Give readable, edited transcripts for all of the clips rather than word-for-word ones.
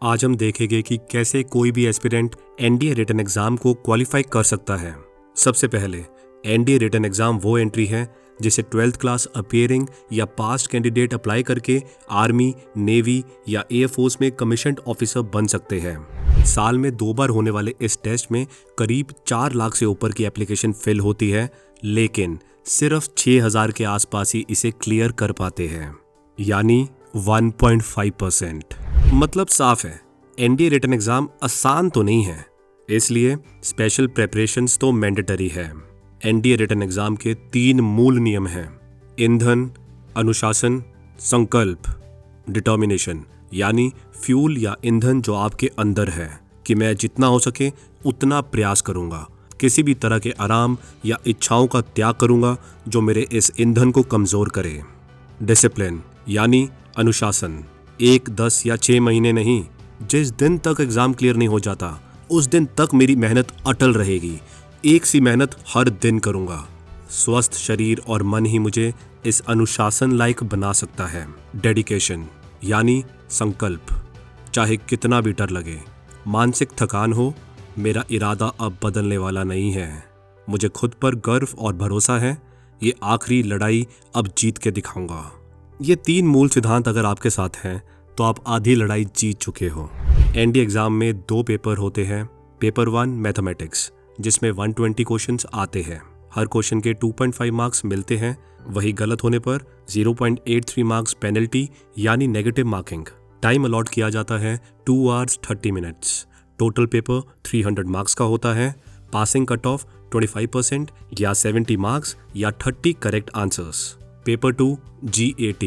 आज हम देखेंगे कि कैसे कोई भी एस्पिरेंट एनडीए रिटन एग्जाम को क्वालिफाई कर सकता है। सबसे पहले एनडीए रिटन एग्जाम वो एंट्री है जिसे 12th क्लास अपीयरिंग या पास्ट कैंडिडेट अप्लाई करके आर्मी, नेवी या एयरफोर्स में कमीशन्ड ऑफिसर बन सकते हैं। साल में 2 बार होने वाले इस टेस्ट में करीब 4 लाख से ऊपर की एप्लीकेशन फिल होती है, लेकिन सिर्फ 6000 के आसपास ही इसे क्लियर कर पाते हैं, यानी 1.5%। मतलब साफ है, एनडीए रिटन एग्जाम आसान तो नहीं है, इसलिए स्पेशल प्रेपरेशंस तो मैंडेटरी है। एनडीए रिटन एग्जाम के 3 मूल नियम हैं: ईंधन, अनुशासन, संकल्प, डिटर्मिनेशन, यानी फ्यूल या ईंधन जो आपके अंदर है कि मैं जितना हो सके उतना प्रयास करूंगा, किसी भी तरह के आराम या इच्छाओं का त्याग करूंगा जो मेरे इस ईंधन को कमजोर करे। डिसिप्लिन यानी अनुशासन, 1, 10 या 6 महीने नहीं, जिस दिन तक एग्जाम क्लियर नहीं हो जाता उस दिन तक मेरी मेहनत अटल रहेगी, एक सी मेहनत हर दिन करूंगा। स्वस्थ शरीर और मन ही मुझे इस अनुशासन लायक बना सकता है। डेडिकेशन यानी संकल्प, चाहे कितना भी डर लगे, मानसिक थकान हो, मेरा इरादा अब बदलने वाला नहीं है। मुझे खुद पर गर्व और भरोसा है, ये आखिरी लड़ाई अब जीत के दिखाऊंगा। ये 3 मूल सिद्धांत अगर आपके साथ हैं तो आप आधी लड़ाई जीत चुके हो। एनडीए एग्जाम में 2 पेपर होते हैं। पेपर 1 मैथमेटिक्स, जिसमें 120 क्वेश्चंस आते हैं। हर क्वेश्चन के 2.5 मार्क्स मिलते हैं, वही गलत होने पर 0.83 मार्क्स पेनल्टी यानी नेगेटिव मार्किंग। टाइम अलॉट किया जाता है 2 hours 30 minutes। टोटल पेपर 300 मार्क्स का होता है। पासिंग कट ऑफ 25% या 70 मार्क्स या 30 correct answers. Paper 2 GAT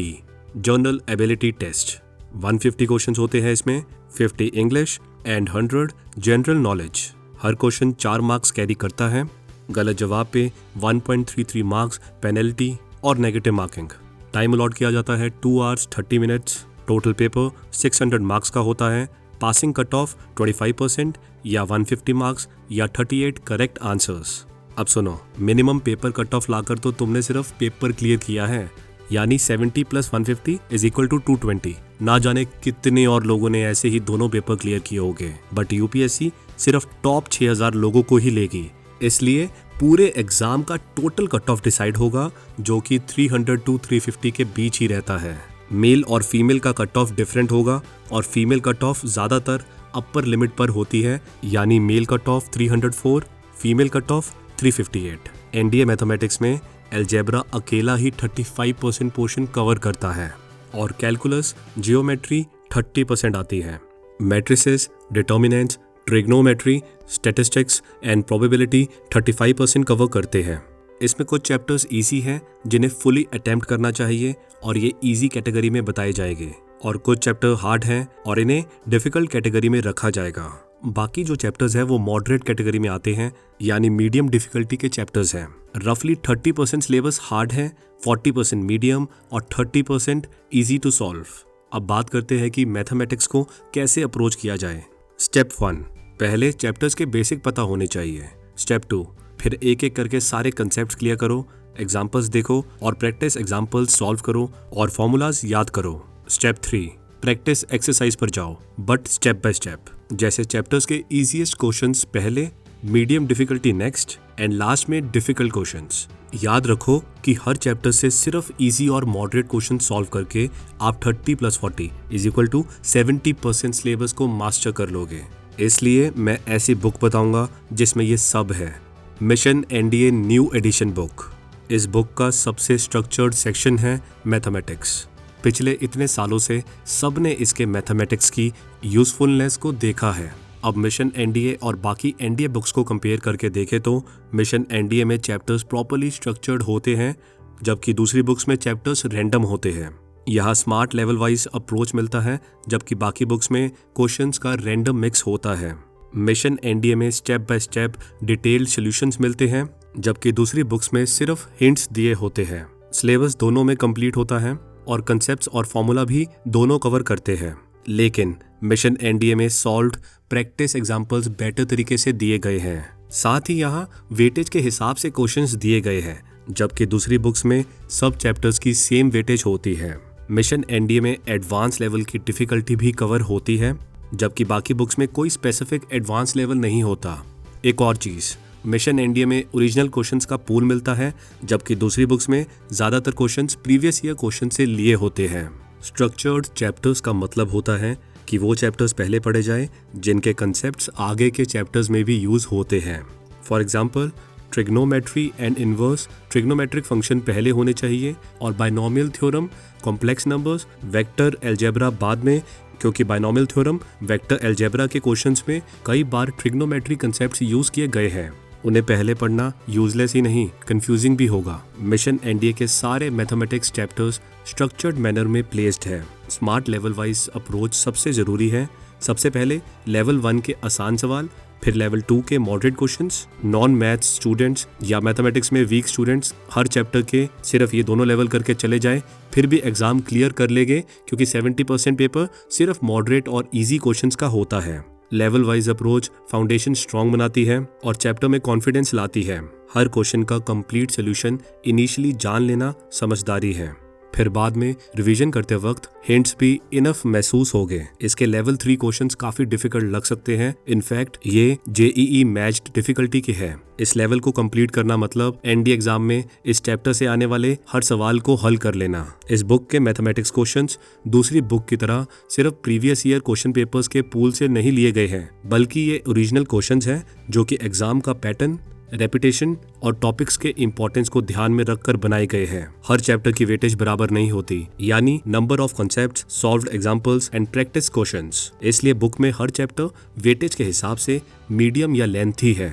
general ability test, 150 questions होते हैं इसमें, 50 इंग्लिश एंड 100 जनरल नॉलेज। हर क्वेश्चन 4 मार्क्स कैरी करता है। गलत जवाब पे 1.33 मार्क्स पेनल्टी और नेगेटिव मार्किंग। टाइम अलॉट किया जाता है 2 hours 30 minutes। टोटल पेपर 600 मार्क्स का होता है। पासिंग कट ऑफ 25% या 150 मार्क्स या 38 करेक्ट आंसर्स। अब सुनो, मिनिमम पेपर कट ऑफ लाकर तो तुमने सिर्फ पेपर क्लियर किया है, यानी 70 + 150 = 220। ना जाने कितने और लोगों ने ऐसे ही दोनों पेपर क्लियर किए होंगे, बट यूपीएससी सिर्फ टॉप 6000 लोगों को ही लेगी। इसलिए पूरे एग्जाम का टोटल कट ऑफ डिसाइड होगा, जो कि 300 to 350 के बीच ही रहता है। मेल और फीमेल का कट ऑफ डिफरेंट होगा और फीमेल कट ऑफ ज्यादातर अपर लिमिट पर होती है, यानी male cut off 304, female cut off 358। NDA mathematics में अलजेब्रा अकेला ही 35% पोर्शन कवर करता है और कैलकुलस, जियोमेट्री 30% आती है। Matrices, determinants, trigonometry, statistics and probability 35% cover करते हैं। इसमें कुछ चैप्टर्स इजी हैं जिन्हें फुली अटेम्प्ट करना चाहिए और ये इजी कैटेगरी में बताए जाएंगे, और कुछ चैप्टर हार्ड हैं और इन्हें डिफिकल्ट कैटेगरी में रखा जाएगा। बाकी जो चैप्टर्स हैं वो मॉडरेट कैटेगरी में आते हैं, यानी मीडियम डिफिकल्टी के चैप्टर्स हैं। रफली 30% सिलेबस हार्ड है, 40% मीडियम और 30% इजी टू सॉल्व। अब बात करते हैं कि मैथमेटिक्स को कैसे अप्रोच किया जाए। स्टेप 1, पहले चैप्टर्स के बेसिक पता होने चाहिए। स्टेप 2, फिर एक एक करके सारे कंसेप्ट क्लियर करो, एग्जाम्पल्स देखो और प्रैक्टिस एग्जाम्पल्स सॉल्व करो और फॉर्मूलाज याद करो। स्टेप 3, प्रैक्टिस एक्सरसाइज पर जाओ, बट स्टेप बाय स्टेप। जैसे चैप्टर्स के इजीएस्ट क्वेश्चंस पहले, medium difficulty next and last में डिफिकल्ट क्वेश्चंस। याद रखो कि हर चैप्टर से सिर्फ इजी और मॉडरेट क्वेश्चन सॉल्व करके आप 30 + 40 = 70% सिलेबस को मास्टर कर लोगे। इसलिए मैं ऐसी बुक बताऊंगा जिसमें ये सब है। Mission NDA new addition book. इस बुक का सबसे स्ट्रक्चर्ड सेक्शन है मैथमेटिक्स। पिछले इतने सालों से सबने इसके मैथमेटिक्स की यूजफुलनेस को देखा है। अब मिशन एनडीए और बाकी एनडीए बुक्स को कंपेयर करके देखें तो मिशन एनडीए में चैप्टर्स प्रॉपर्ली स्ट्रक्चर्ड होते हैं, जबकि दूसरी बुक्स में चैप्टर्स रैंडम होते हैं। यहाँ स्मार्ट लेवल वाइज अप्रोच मिलता है, जबकि बाकी बुक्स में क्वेश्चंस का रैंडम मिक्स होता है। मिशन एनडीए में step by step detailed solutions मिलते हैं, जबकि दूसरी बुक्स में सिर्फ हिंट्स दिए होते हैं। सिलेबस दोनों में कंप्लीट होता है और कंसेप्ट्स और फॉर्मूला भी दोनों कवर करते हैं, लेकिन मिशन एनडीए में सॉल्व्ड प्रैक्टिस एग्जाम्पल्स बेटर तरीके से दिए गए हैं। साथ ही यहाँ वेटेज के हिसाब से क्वेश्चंस दिए गए हैं, जबकि दूसरी बुक्स में सब चैप्टर्स की सेम वेटेज होती है। मिशन एनडीए में एडवांस लेवल की डिफिकल्टी भी कवर होती है। जबकि बाकी बुक्स में कोई स्पेसिफिक एडवांस लेवल नहीं होता। एक और चीज़, मिशन एनडीए में ओरिजिनल क्वेश्चंस का पूल मिलता है, जबकि दूसरी बुक्स में ज़्यादातर क्वेश्चंस प्रीवियस ईयर क्वेश्चन से लिए होते हैं। स्ट्रक्चर्ड चैप्टर्स का मतलब होता है कि वो चैप्टर्स पहले पढ़े जाए जिनके कंसेप्ट्स आगे के चैप्टर्स में भी यूज़ होते हैं। For example, trigonometry and inverse trigonometric function पहले होने चाहिए और binomial theorem, complex numbers, vector algebra बाद में, क्योंकि बाइनोमियल थ्योरम, वेक्टर अलजेब्रा के क्वेश्चंस में कई बार ट्रिग्नोमेट्री कंसेप्ट्स यूज़ किए गए हैं। उन्हें पहले पढ़ना यूजलेस ही नहीं, कंफ्यूजिंग भी होगा। मिशन एनडीए के सारे मैथमेटिक्स चैप्टर्स स्ट्रक्चर्ड मैनर में प्लेस्ड है। स्मार्ट लेवल वाइज अप्रोच सबसे ज़रूरी है। सबसे पहले लेवल 1 के आसान सवाल, फिर लेवल 2 के moderate questions. Non maths students या मैथमेटिक्स में वीक स्टूडेंट्स हर चैप्टर के सिर्फ ये दोनों लेवल करके चले जाएं, फिर भी एग्जाम क्लियर कर लेंगे, क्योंकि 70% पेपर सिर्फ मॉडरेट और इजी क्वेश्चंस का होता है। Level wise approach foundation strong बनाती है और चैप्टर में कॉन्फिडेंस लाती है। हर क्वेश्चन का कंप्लीट सोल्यूशन इनिशियली जान लेना समझदारी है, फिर बाद में रिवीजन करते वक्त हिंट्स भी इनफ महसूस होंगे। इसके लेवल 3 क्वेश्चंस काफी डिफिकल्ट लग सकते हैं। इनफैक्ट ये जेईई मैच्ड डिफिकल्टी के है। इस लेवल को कंप्लीट करना मतलब एनडीए एग्जाम में इस चैप्टर से आने वाले हर सवाल को हल कर लेना। इस बुक के मैथमेटिक्स क्वेश्चंस दूसरी बुक की तरह सिर्फ प्रीवियस ईयर क्वेश्चन पेपर्स के पूल से नहीं लिए गए हैं, बल्कि ये ओरिजिनल क्वेश्चंस हैं जो कि एग्जाम का पैटर्न, रेपिटेशन और टॉपिक्स के इंपॉर्टेंस को ध्यान में रखकर बनाए गए हैं। हर चैप्टर की वेटेज बराबर नहीं होती, यानी number of concepts, solved examples and practice questions. इसलिए बुक में हर चैप्टर वेटेज के हिसाब से मीडियम या लेंथी है।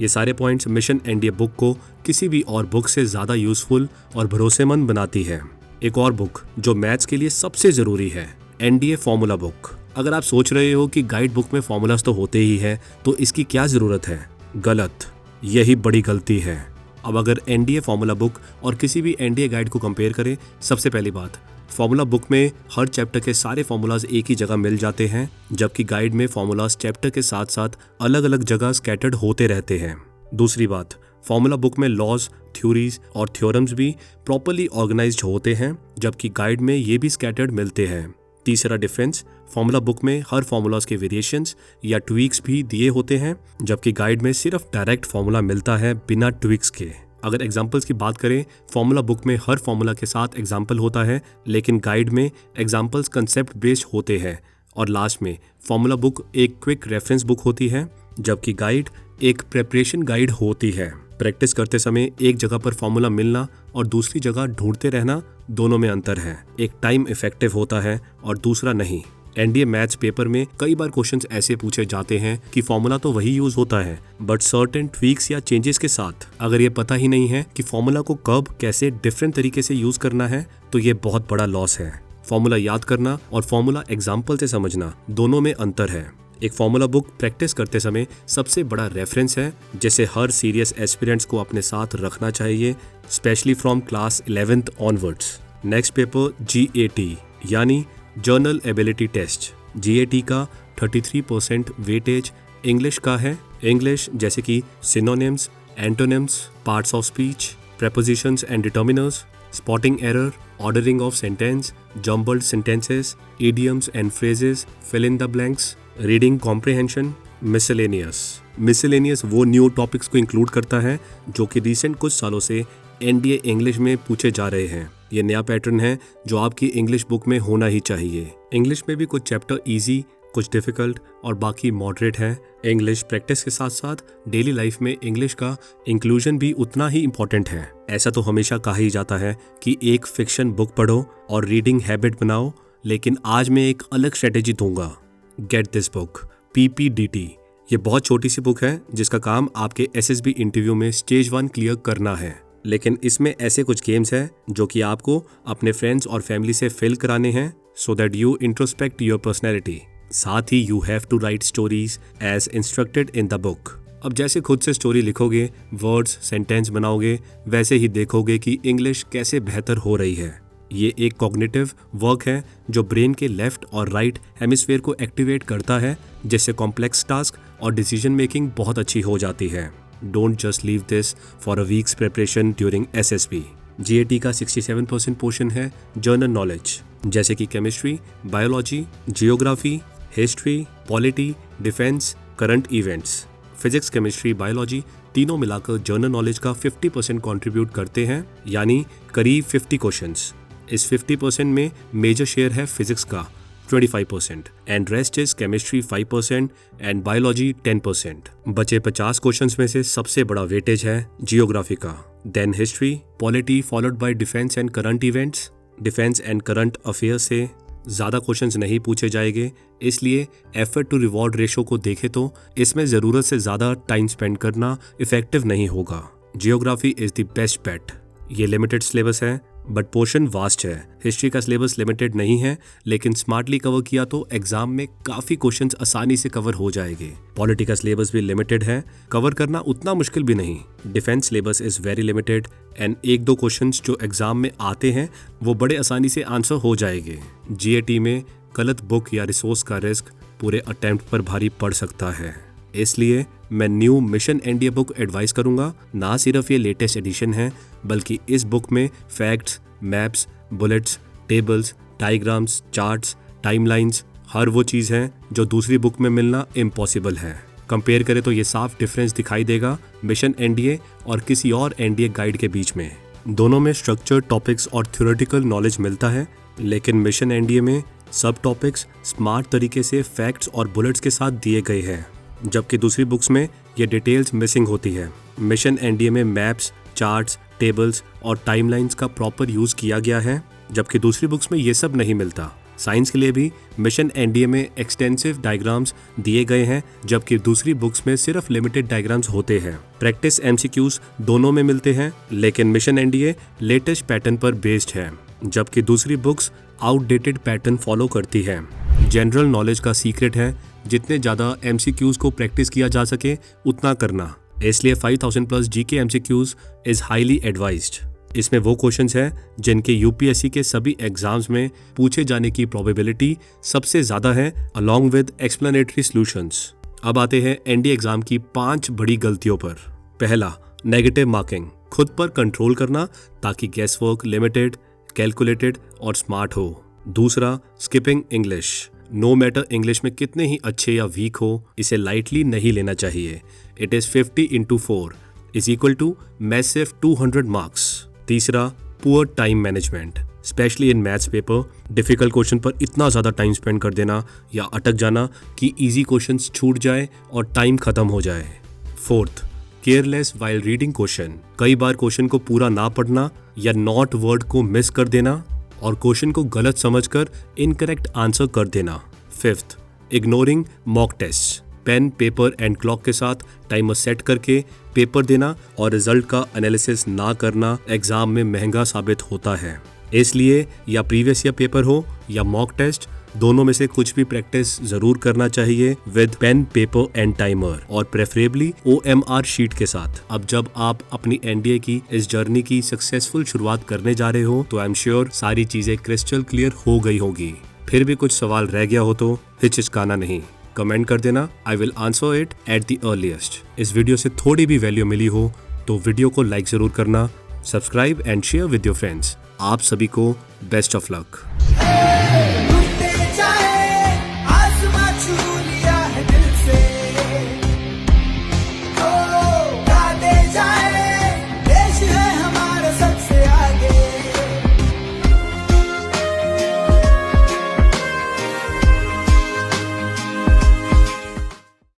ये सारे पॉइंट्स मिशन एनडीए बुक को किसी भी और बुक से ज्यादा यूजफुल और भरोसेमंद बनाती है। एक और बुक जो मैथ्स के लिए सबसे जरूरी है, एनडीए फॉर्मूला बुक। अगर आप सोच रहे हो कि गाइड बुक में फॉर्मूलाज तो होते ही है, तो इसकी क्या जरूरत है? गलत, यही बड़ी गलती है। अब अगर एनडीए फॉर्मूला बुक और किसी भी एनडीए गाइड को कंपेयर करें, सबसे पहली बात, फॉर्मूला बुक में हर चैप्टर के सारे फॉर्मूलाज एक ही जगह मिल जाते हैं, जबकि गाइड में फॉर्मूलाज चैप्टर के साथ साथ अलग अलग जगह स्कैटर्ड होते रहते हैं। दूसरी बात, फॉर्मूला बुक में लॉज, थ्योरीज और थ्योरम्स भी प्रॉपर्ली ऑर्गेनाइज्ड होते हैं, जबकि गाइड में ये भी स्कैटर्ड मिलते हैं। तीसरा डिफरेंस, फॉर्मूला बुक में हर फॉर्मूलाज के वेरिएशंस या ट्वीक्स भी दिए होते हैं, जबकि गाइड में सिर्फ डायरेक्ट फॉर्मूला मिलता है बिना ट्वीक्स के। अगर एग्जाम्पल्स की बात करें, फॉर्मूला बुक में हर फॉर्मूला के साथ एग्जाम्पल होता है, लेकिन गाइड में एग्जाम्पल्स कंसेप्ट बेस्ड होते हैं। और लास्ट में फॉर्मूला बुक एक क्विक रेफरेंस बुक होती है, जबकि गाइड एक प्रेपरेशन गाइड होती है। प्रैक्टिस करते समय एक जगह पर फॉर्मूला मिलना और दूसरी जगह ढूंढते रहना, दोनों में अंतर है। एक टाइम इफेक्टिव होता है और दूसरा नहीं। एनडीए मैथ्स पेपर में कई बार क्वेश्चंस ऐसे पूछे जाते हैं कि फॉर्मूला तो वही यूज होता है, बट सर्टेन ट्वीक्स या चेंजेस के साथ। अगर ये पता ही नहीं है कि फॉर्मूला को कब कैसे डिफरेंट तरीके से यूज करना है, तो ये बहुत बड़ा लॉस है। फॉर्मूला याद करना और फॉर्मूला एग्जाम्पल से समझना, दोनों में अंतर है। एक फॉर्मूला बुक प्रैक्टिस करते समय सबसे बड़ा रेफरेंस है, जिसे हर सीरियस एस्पिरेंट्स को अपने साथ रखना चाहिए, specially from class 11th onwards. Next paper GAT यानी जर्नल एबिलिटी टेस्ट। GAT का 33% वेटेज इंग्लिश का है। इंग्लिश जैसे कि synonyms, antonyms, parts of speech, prepositions and determiners, spotting error, ordering of sentence, jumbled sentences, idioms and phrases, fill in the blanks, reading comprehension, miscellaneous वो new topics को include करता है जो कि रिसेंट कुछ सालों से एनडीए इंग्लिश में पूछे जा रहे हैं। ये नया पैटर्न है जो आपकी इंग्लिश बुक में होना ही चाहिए। इंग्लिश में भी कुछ चैप्टर इजी, कुछ डिफिकल्ट और बाकी मॉडरेट है। इंग्लिश प्रैक्टिस के साथ साथ डेली लाइफ में इंग्लिश का इंक्लूजन भी उतना ही इम्पोर्टेंट है। ऐसा तो हमेशा कहा ही जाता है कि एक फिक्शन बुक पढ़ो और रीडिंग हैबिट बनाओ, लेकिन आज मैं एक अलग स्ट्रेटेजी दूंगा। Get this book, PPDT। ये बहुत छोटी सी बुक है जिसका काम आपके SSB इंटरव्यू में स्टेज 1 क्लियर करना है, लेकिन इसमें ऐसे कुछ गेम्स हैं जो कि आपको अपने फ्रेंड्स और फैमिली से फिल कराने हैं, so that you introspect your personality. साथ ही you have to write stories as instructed in the book. अब जैसे खुद से स्टोरी लिखोगे, वर्ड्स, सेंटेंस बनाओगे, वैसे ही देखोगे कि इंग्लिश कैसे बेहतर हो रही है। ये एक कॉग्निटिव वर्क है जो ब्रेन के लेफ्ट और राइट हेमिस्फीयर को एक्टिवेट करता है, जिससे कॉम्प्लेक्स टास्क और डिसीजन मेकिंग बहुत अच्छी हो जाती है। Don't just leave this for a weeks preparation during SSB। GAT का 67% पोर्शन है जर्नल नॉलेज, जैसे कि chemistry, biology, geography, history, polity, defence, current events. Physics, chemistry, biology तीनों मिलाकर जनरल नॉलेज का 50% कंट्रीब्यूट करते हैं, यानी करीब 50 क्वेश्चंस। इस 50% में मेजर शेयर है फिजिक्स का 25% and rest is chemistry 5% and biology 10%। बचे 50 क्वेश्चंस में से सबसे बड़ा वेटेज है जियोग्राफी का, then history, polity followed by defence and current events. Defence and current affair से ज़्यादा क्वेश्चंस नहीं पूछे जाएंगे, इसलिए एफर्ट टू रिवॉर्ड रेशो को देखें तो इसमें ज़रूरत से ज़्यादा टाइम स्पेंड करना इफेक्टिव नहीं होगा। Geography is the best bet. ये लिमिटेड सिलेबस है बट पोर्शन वास्ट है। हिस्ट्री का सिलेबस लिमिटेड नहीं है, लेकिन स्मार्टली कवर किया तो एग्जाम में काफ़ी क्वेश्चंस आसानी से कवर हो जाएंगे। पॉलिटी का सिलेबस भी लिमिटेड है, कवर करना उतना मुश्किल भी नहीं। Defence syllabus is very limited and एक दो क्वेश्चंस जो एग्जाम में आते हैं वो बड़े आसानी से आंसर हो जाएंगे। जीएटी में गलत बुक या रिसोर्स का रिस्क पूरे अटेम्प्ट पर भारी पड़ सकता है, इसलिए मैं new mission NDA book advice करूंगा। ना सिर्फ ये लेटेस्ट एडिशन है, बल्कि इस बुक में facts, maps, bullets, tables, diagrams, charts, timelines हर वो चीज़ है जो दूसरी बुक में मिलना इम्पॉसिबल है। कंपेयर करें तो ये साफ डिफरेंस दिखाई देगा मिशन एनडीए और किसी और एनडीए गाइड के बीच में। दोनों में स्ट्रक्चर्ड टॉपिक्स और थ्योरेटिकल नॉलेज मिलता है, लेकिन मिशन एनडीए में सब टॉपिक्स स्मार्ट तरीके से फैक्ट्स और बुलेट्स के साथ दिए गए हैं, जबकि दूसरी बुक्स में ये डिटेल्स मिसिंग होती है। मिशन एनडीए में मैप्स, चार्ट्स, टेबल्स और टाइमलाइंस का प्रॉपर यूज़ किया गया है, जबकि दूसरी बुक्स में ये सब नहीं मिलता। साइंस के लिए भी मिशन एनडीए में एक्सटेंसिव डायग्राम्स दिए गए हैं, जबकि दूसरी बुक्स में सिर्फ लिमिटेड डायग्राम्स होते हैं। प्रैक्टिस एमसीक्यूज दोनों में मिलते हैं, लेकिन मिशन एनडीए लेटेस्ट पैटर्न पर बेस्ड है, जबकि दूसरी बुक्स आउटडेटेड पैटर्न फॉलो करती है। जनरल नॉलेज का सीक्रेट है जितने ज़्यादा एमसीक्यूज को प्रैक्टिस किया जा सके उतना करना, इसलिए 5000 plus GK MCQs is highly advised. इसमें वो क्वेश्चंस हैं जिनके यूपीएससी के सभी एग्जाम्स में पूछे जाने की प्रोबेबिलिटी सबसे ज़्यादा है, अलॉन्ग विद एक्सप्लेनेटरी सॉल्यूशंस। अब आते हैं एनडीए एग्जाम की 5 बड़ी गलतियों पर। पहला, नेगेटिव मार्किंग, खुद पर कंट्रोल करना ताकि गेस वर्क लिमिटेड, कैलकुलेटेड और स्मार्ट हो। दूसरा, skipping English, no matter English में कितने ही अच्छे या वीक हो, इसे लाइटली नहीं लेना चाहिए। It is 50 into 4 is equal to massive 200 marks. तीसरा, poor time management, specially in maths paper. Difficult question पर इतना ज़्यादा टाइम स्पेंड कर देना या अटक जाना कि इजी क्वेश्चंस छूट जाए और टाइम खत्म हो जाए। Fourth, careless while reading question, कई बार क्वेश्चन को पूरा ना पढ़ना या नॉट वर्ड को मिस कर देना और क्वेश्चन को गलत समझकर इनकरेक्ट आंसर कर देना। Fifth, ignoring mock test, pen, paper and clock के साथ टाइमर सेट करके पेपर देना और रिजल्ट का एनालिसिस ना करना एग्जाम में महंगा साबित होता है। इसलिए या प्रीवियस ईयर पेपर हो या मॉक टेस्ट, दोनों में से कुछ भी प्रैक्टिस जरूर करना चाहिए with pen, paper and timer और प्रेफरेबली OMR शीट के साथ। अब जब आप अपनी एनडीए की इस जर्नी की सक्सेसफुल शुरुआत करने जा रहे हो तो आई एम श्योर सारी चीजें क्रिस्टल क्लियर हो गई होगी। फिर भी कुछ सवाल रह गया हो तो हिचकिचाना नहीं, कमेंट कर देना, I will answer it at the earliest. इस वीडियो से थोड़ी भी वैल्यू मिली हो तो वीडियो को लाइक जरूर करना, subscribe and share with your friends. आप सभी को बेस्ट ऑफ लक।